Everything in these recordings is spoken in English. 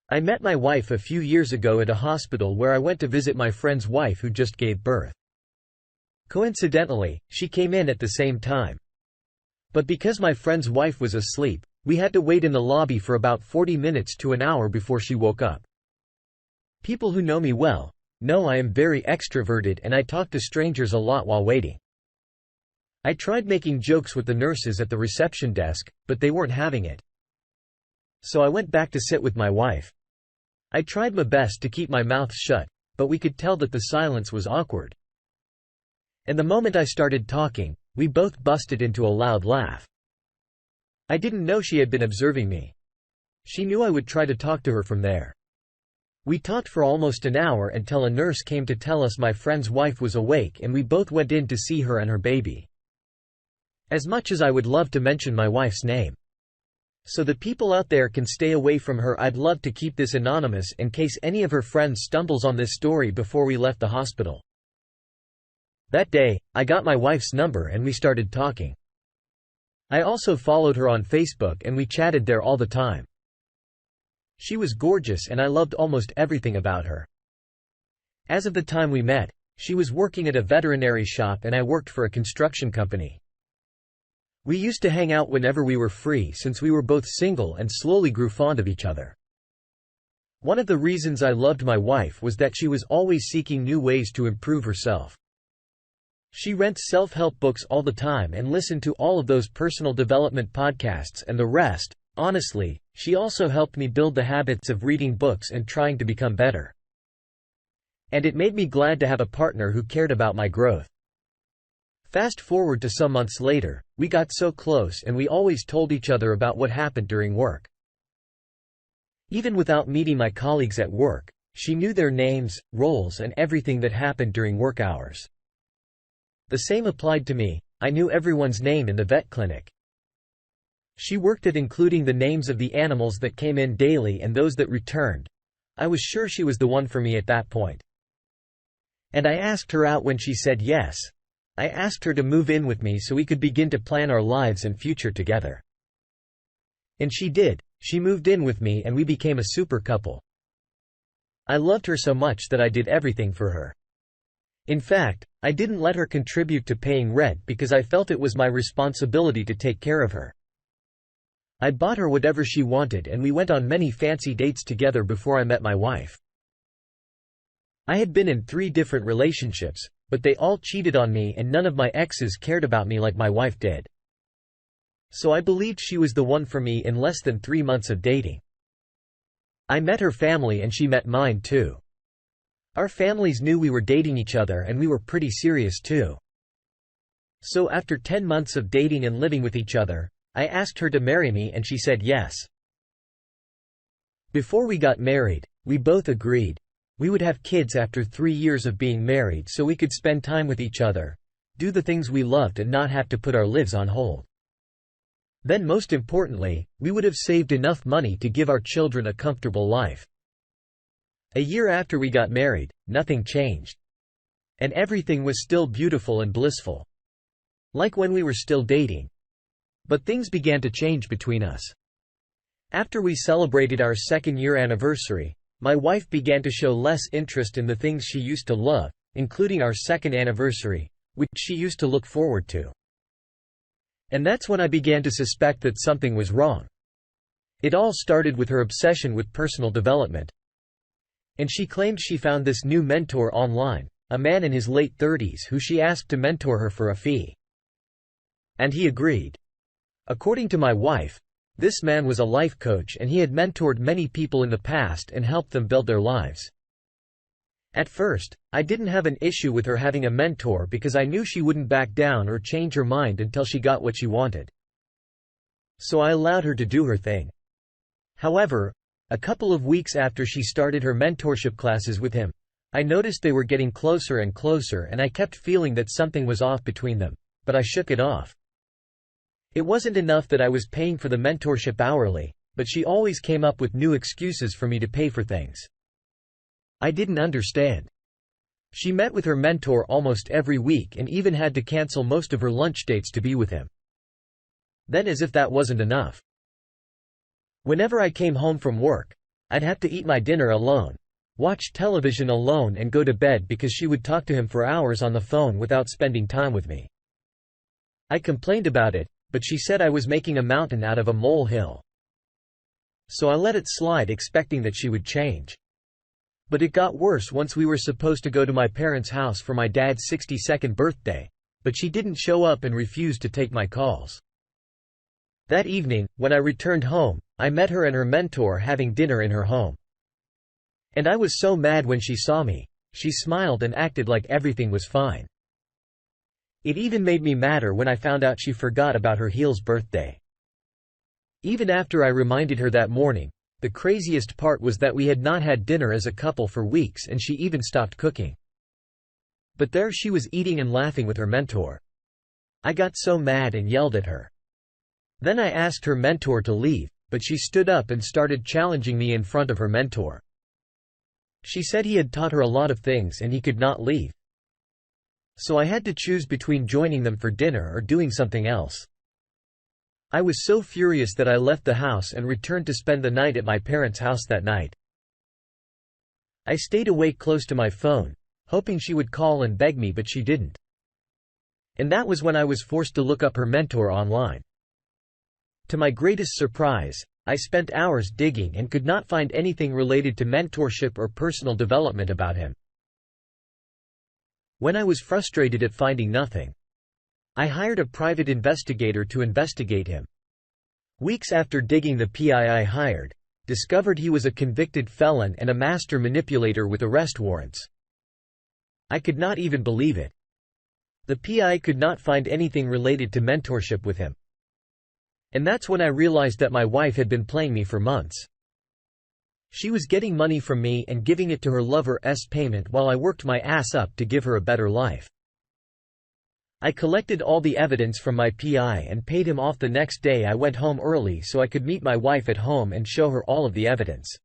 I met my wife a few years ago at a hospital where I went to visit my friend's wife who just gave birth. Coincidentally, she came in at the same time. But because my friend's wife was asleep, we had to wait in the lobby for about 40 minutes to an hour before she woke up. People who know me well know I am very extroverted and I talk to strangers a lot while waiting. I tried making jokes with the nurses at the reception desk, but they weren't having it. So I went back to sit with my wife. I tried my best to keep my mouth shut, but we could tell that the silence was awkward. And the moment I started talking, we both busted into a loud laugh. I didn't know she had been observing me. She knew I would try to talk to her from there. We talked for almost an hour until a nurse came to tell us my friend's wife was awake and we both went in to see her and her baby. As much as I would love to mention my wife's name, so that people out there can stay away from her, I'd love to keep this anonymous in case any of her friends stumbles on this story before we left the hospital. That day, I got my wife's number and we started talking. I also followed her on Facebook and we chatted there all the time. She was gorgeous and I loved almost everything about her. As of the time we met, she was working at a veterinary shop and I worked for a construction company. We used to hang out whenever we were free since we were both single and slowly grew fond of each other. One of the reasons I loved my wife was that she was always seeking new ways to improve herself. She read self-help books all the time and listened to all of those personal development podcasts and the rest. Honestly, she also helped me build the habits of reading books and trying to become better. And it made me glad to have a partner who cared about my growth. Fast forward to some months later, we got so close and we always told each other about what happened during work. Even without meeting my colleagues at work, she knew their names, roles, and everything that happened during work hours. The same applied to me. I knew everyone's name in the vet clinic. She worked at including the names of the animals that came in daily and those that returned. I was sure she was the one for me at that point. And I asked her out when she said yes. I asked her to move in with me so we could begin to plan our lives and future together. And she did. She moved in with me and we became a super couple. I loved her so much that I did everything for her. In fact, I didn't let her contribute to paying rent because I felt it was my responsibility to take care of her. I bought her whatever she wanted and we went on many fancy dates together before I met my wife. I had been in 3 different relationships, but they all cheated on me and none of my exes cared about me like my wife did. So I believed she was the one for me in less than 3 months of dating. I met her family and she met mine too. Our families knew we were dating each other and we were pretty serious too. So after 10 months of dating and living with each other, I asked her to marry me and she said yes. Before we got married, we both agreed we would have kids after 3 years of being married so we could spend time with each other, do the things we loved and not have to put our lives on hold. Then most importantly, we would have saved enough money to give our children a comfortable life. A year after we got married, nothing changed. And everything was still beautiful and blissful. Like when we were still dating. But things began to change between us. After we celebrated our 2nd-year anniversary, my wife began to show less interest in the things she used to love, including our 2nd anniversary, which she used to look forward to. And that's when I began to suspect that something was wrong. It all started with her obsession with personal development. And she claimed she found this new mentor online, a man in his late 30s who she asked to mentor her for a fee. And he agreed. According to my wife, this man was a life coach and he had mentored many people in the past and helped them build their lives. At first, I didn't have an issue with her having a mentor because I knew she wouldn't back down or change her mind until she got what she wanted. So I allowed her to do her thing. However, a couple of weeks after she started her mentorship classes with him, I noticed they were getting closer and closer and I kept feeling that something was off between them, but I shook it off. It wasn't enough that I was paying for the mentorship hourly, but she always came up with new excuses for me to pay for things. I didn't understand. She met with her mentor almost every week and even had to cancel most of her lunch dates to be with him. Then, as if that wasn't enough, whenever I came home from work, I'd have to eat my dinner alone, watch television alone and go to bed because she would talk to him for hours on the phone without spending time with me. I complained about it, but she said I was making a mountain out of a molehill. So I let it slide, expecting that she would change. But it got worse once we were supposed to go to my parents' house for my dad's 62nd birthday, but she didn't show up and refused to take my calls. That evening, when I returned home, I met her and her mentor having dinner in her home. And I was so mad when she saw me. She smiled and acted like everything was fine. It even made me madder when I found out she forgot about her heel's birthday. Even after I reminded her that morning, the craziest part was that we had not had dinner as a couple for weeks and she even stopped cooking. But there she was eating and laughing with her mentor. I got so mad and yelled at her. Then I asked her mentor to leave, but she stood up and started challenging me in front of her mentor. She said he had taught her a lot of things and he could not leave. So I had to choose between joining them for dinner or doing something else. I was so furious that I left the house and returned to spend the night at my parents' house that night. I stayed awake close to my phone, hoping she would call and beg me, but she didn't. And that was when I was forced to look up her mentor online. To my greatest surprise, I spent hours digging and could not find anything related to mentorship or personal development about him. When I was frustrated at finding nothing, I hired a private investigator to investigate him. Weeks after digging, the PI I hired discovered he was a convicted felon and a master manipulator with arrest warrants. I could not even believe it. The PI could not find anything related to mentorship with him. And that's when I realized that my wife had been playing me for months. She was getting money from me and giving it to her lover's payment while I worked my ass up to give her a better life. I collected all the evidence from my PI and paid him off. The next day I went home early so I could meet my wife at home and show her all of the evidence.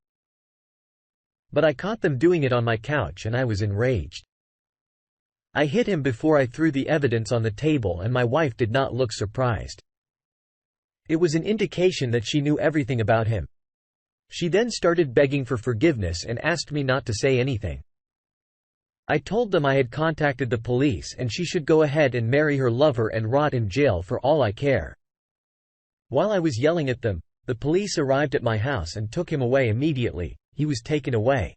But I caught them doing it on my couch and I was enraged. I hit him before I threw the evidence on the table and my wife did not look surprised. It was an indication that she knew everything about him. She then started begging for forgiveness and asked me not to say anything. I told them I had contacted the police and she should go ahead and marry her lover and rot in jail for all I care. While I was yelling at them, the police arrived at my house and took him away immediately. He was taken away.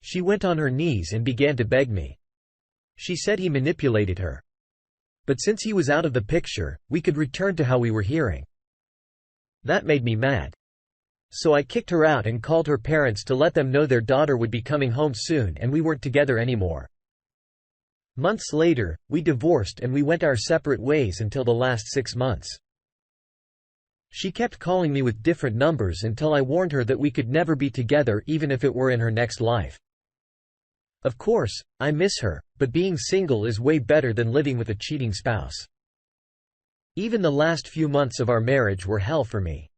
She went on her knees and began to beg me. She said he manipulated her. But since he was out of the picture, we could return to how we were hearing. That made me mad. So I kicked her out and called her parents to let them know their daughter would be coming home soon and we weren't together anymore. Months later, we divorced and we went our separate ways until the last 6 months. She kept calling me with different numbers until I warned her that we could never be together even if it were in her next life. Of course, I miss her, but being single is way better than living with a cheating spouse. Even the last few months of our marriage were hell for me.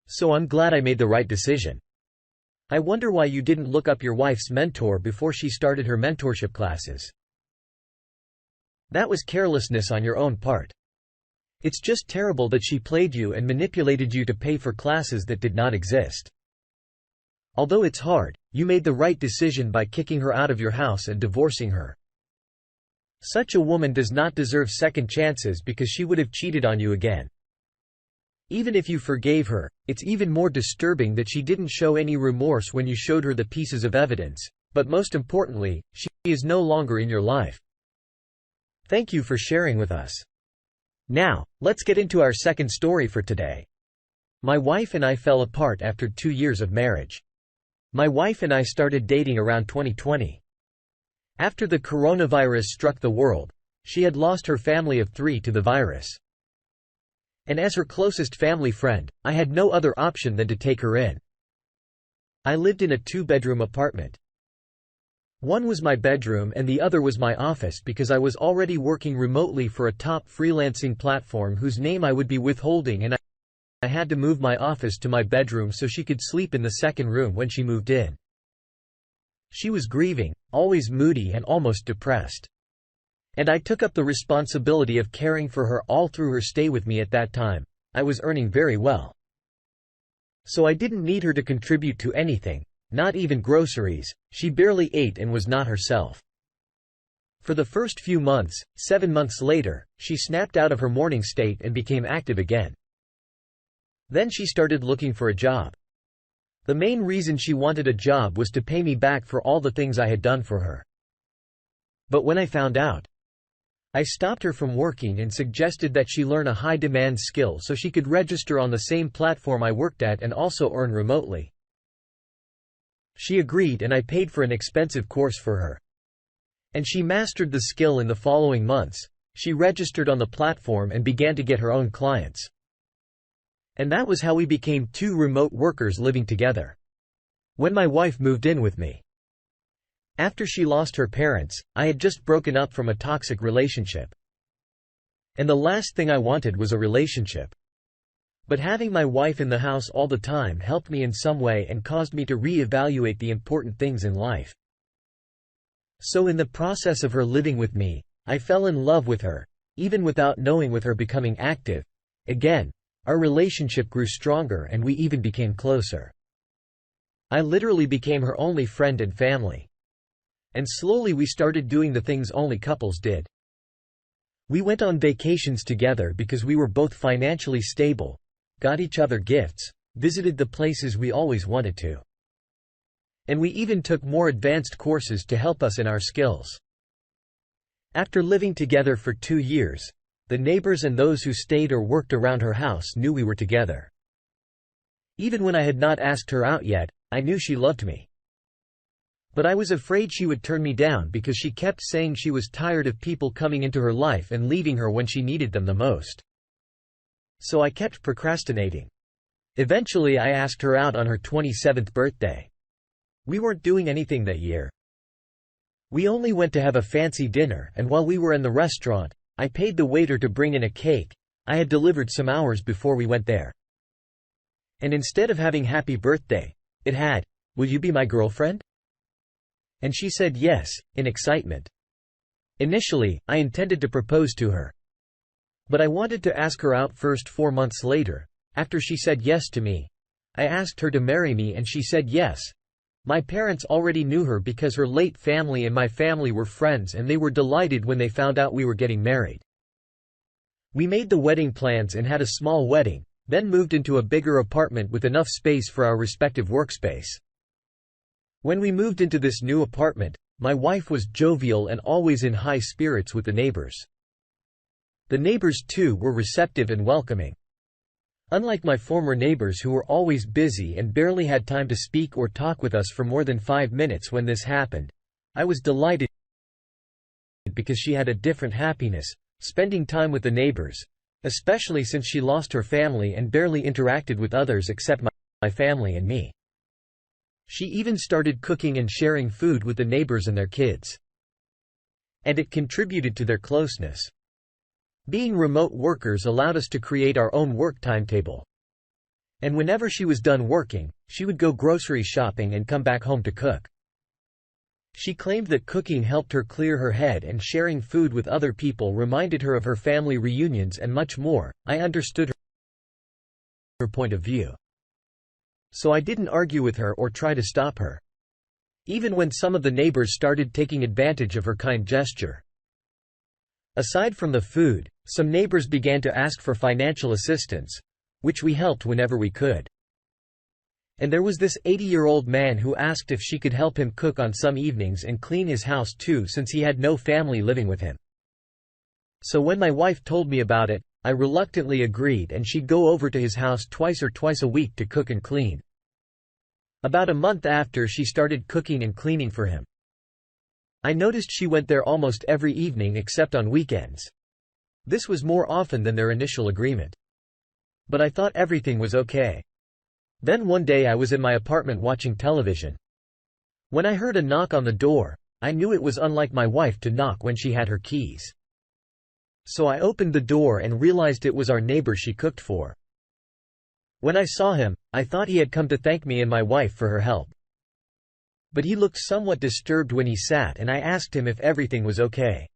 So I'm glad I made the right decision. I wonder why you didn't look up your wife's mentor before she started her mentorship classes. That was carelessness on your own part. It's just terrible that she played you and manipulated you to pay for classes that did not exist. Although it's hard, you made the right decision by kicking her out of your house and divorcing her. Such a woman does not deserve second chances because she would have cheated on you again. Even if you forgave her, it's even more disturbing that she didn't show any remorse when you showed her the pieces of evidence, but most importantly, she is no longer in your life. Thank you for sharing with us. Now, let's get into our second story for today. My wife and I fell apart after 2 years of marriage. My wife and I started dating around 2020. After the coronavirus struck the world, she had lost her family of 3 to the virus. And as her closest family friend, I had no other option than to take her in. I lived in a 2-bedroom apartment. One was my bedroom and the other was my office because I was already working remotely for a top freelancing platform whose name I would be withholding, and I had to move my office to my bedroom so she could sleep in the second room when she moved in. She was grieving, always moody and almost depressed. And I took up the responsibility of caring for her all through her stay with me. At that time, I was earning very well. So I didn't need her to contribute to anything, not even groceries. She barely ate and was not herself. For the first few months, 7 months later, she snapped out of her mourning state and became active again. Then she started looking for a job. The main reason she wanted a job was to pay me back for all the things I had done for her. But when I found out, I stopped her from working and suggested that she learn a high-demand skill so she could register on the same platform I worked at and also earn remotely. She agreed and I paid for an expensive course for her. And she mastered the skill in the following months. She registered on the platform and began to get her own clients. And that was how we became two remote workers living together. When my wife moved in with me. After she lost her parents, I had just broken up from a toxic relationship. And the last thing I wanted was a relationship. But having my wife in the house all the time helped me in some way and caused me to re-evaluate the important things in life. So in the process of her living with me, I fell in love with her, even without knowing, with her becoming active. Again, our relationship grew stronger and we even became closer. I literally became her only friend and family. And slowly we started doing the things only couples did. We went on vacations together because we were both financially stable, got each other gifts, visited the places we always wanted to. And we even took more advanced courses to help us in our skills. After living together for 2 years, the neighbors and those who stayed or worked around her house knew we were together. Even when I had not asked her out yet, I knew she loved me. But I was afraid she would turn me down because she kept saying she was tired of people coming into her life and leaving her when she needed them the most. So I kept procrastinating. Eventually I asked her out on her 27th birthday. We weren't doing anything that year. We only went to have a fancy dinner, and while we were in the restaurant, I paid the waiter to bring in a cake I had delivered some hours before we went there. And instead of having happy birthday, it had, "Will you be my girlfriend?" And she said yes, in excitement. Initially, I intended to propose to her. But I wanted to ask her out first. 4 months later, after she said yes to me, I asked her to marry me and she said yes. My parents already knew her because her late family and my family were friends, and they were delighted when they found out we were getting married. We made the wedding plans and had a small wedding, then moved into a bigger apartment with enough space for our respective workspace. When we moved into this new apartment, my wife was jovial and always in high spirits with the neighbors. The neighbors too were receptive and welcoming. Unlike my former neighbors who were always busy and barely had time to speak or talk with us for more than 5 minutes when this happened, I was delighted because she had a different happiness, spending time with the neighbors, especially since she lost her family and barely interacted with others except my family and me. She even started cooking and sharing food with the neighbors and their kids. And it contributed to their closeness. Being remote workers allowed us to create our own work timetable. And whenever she was done working, she would go grocery shopping and come back home to cook. She claimed that cooking helped her clear her head and sharing food with other people reminded her of her family reunions and much more. I understood her point of view. So I didn't argue with her or try to stop her. Even when some of the neighbors started taking advantage of her kind gesture. Aside from the food, some neighbors began to ask for financial assistance, which we helped whenever we could. And there was this 80-year-old man who asked if she could help him cook on some evenings and clean his house too, since he had no family living with him. So when my wife told me about it, I reluctantly agreed, and she'd go over to his house twice a week to cook and clean. About a month after she started cooking and cleaning for him, I noticed she went there almost every evening except on weekends. This was more often than their initial agreement. But I thought everything was okay. Then one day I was in my apartment watching television. When I heard a knock on the door, I knew it was unlike my wife to knock when she had her keys. So I opened the door and realized it was our neighbor she cooked for. When I saw him, I thought he had come to thank me and my wife for her help. But he looked somewhat disturbed when he sat, and I asked him if everything was okay.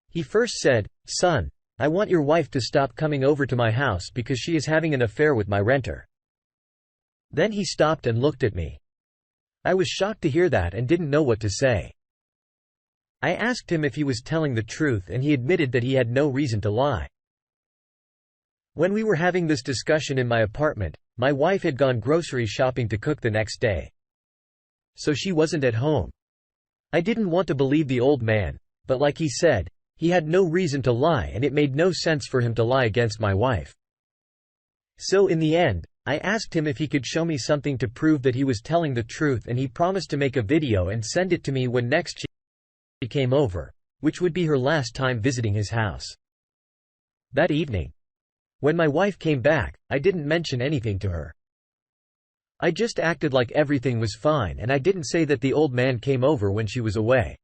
He first said, "Son, I want your wife to stop coming over to my house because she is having an affair with my renter." Then he stopped and looked at me. I was shocked to hear that and didn't know what to say. I asked him if he was telling the truth and he admitted that he had no reason to lie. When we were having this discussion in my apartment, my wife had gone grocery shopping to cook the next day. So she wasn't at home. I didn't want to believe the old man, but like he said, he had no reason to lie and it made no sense for him to lie against my wife. So in the end, I asked him if he could show me something to prove that he was telling the truth, and he promised to make a video and send it to me when next she came over, which would be her last time visiting his house. That evening, when my wife came back, I didn't mention anything to her. I just acted like everything was fine and I didn't say that the old man came over when she was away.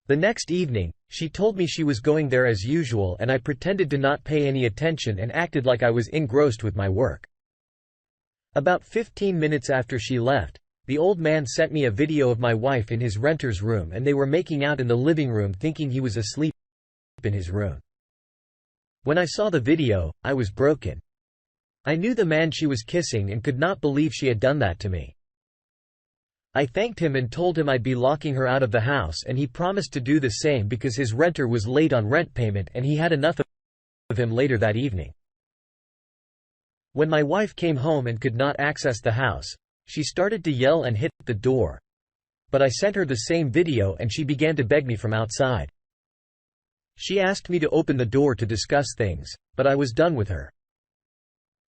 The next evening, she told me she was going there as usual and I pretended to not pay any attention and acted like I was engrossed with my work. About 15 minutes after she left, the old man sent me a video of my wife in his renter's room and they were making out in the living room thinking he was asleep in his room. When I saw the video, I was broken. I knew the man she was kissing and could not believe she had done that to me. I thanked him and told him I'd be locking her out of the house, and he promised to do the same because his renter was late on rent payment and he had enough of him later that evening. When my wife came home and could not access the house, she started to yell and hit the door. But I sent her the same video and she began to beg me from outside. She asked me to open the door to discuss things, but I was done with her.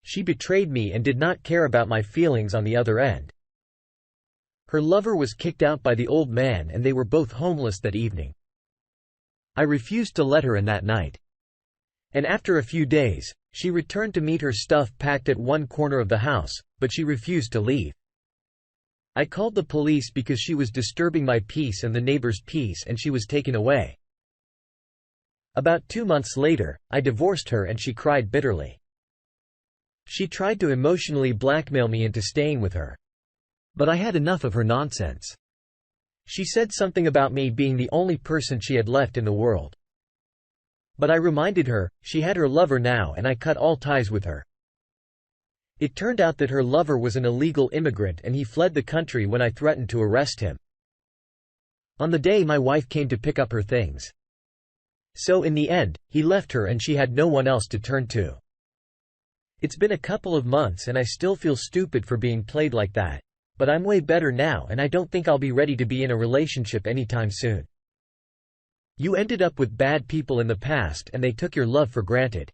She betrayed me and did not care about my feelings on the other end. Her lover was kicked out by the old man and they were both homeless that evening. I refused to let her in that night. And after a few days, she returned to meet her stuff packed at one corner of the house, but she refused to leave. I called the police because she was disturbing my peace and the neighbor's peace and she was taken away. About 2 months later, I divorced her and she cried bitterly. She tried to emotionally blackmail me into staying with her. But I had enough of her nonsense. She said something about me being the only person she had left in the world. But I reminded her, she had her lover now and I cut all ties with her. It turned out that her lover was an illegal immigrant and he fled the country when I threatened to arrest him. On the day my wife came to pick up her things. So in the end, he left her and she had no one else to turn to. It's been a couple of months and I still feel stupid for being played like that, but I'm way better now and I don't think I'll be ready to be in a relationship anytime soon. You ended up with bad people in the past and they took your love for granted.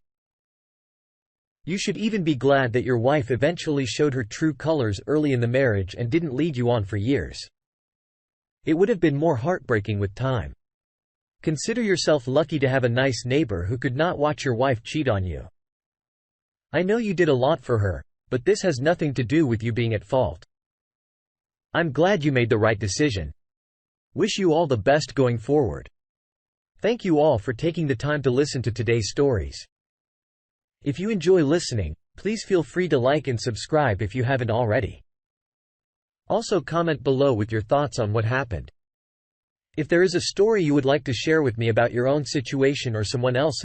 You should even be glad that your wife eventually showed her true colors early in the marriage and didn't lead you on for years. It would have been more heartbreaking with time. Consider yourself lucky to have a nice neighbor who could not watch your wife cheat on you. I know you did a lot for her, but this has nothing to do with you being at fault. I'm glad you made the right decision. Wish you all the best going forward. Thank you all for taking the time to listen to today's stories. If you enjoy listening, please feel free to like and subscribe if you haven't already. Also comment below with your thoughts on what happened. If there is a story you would like to share with me about your own situation or someone else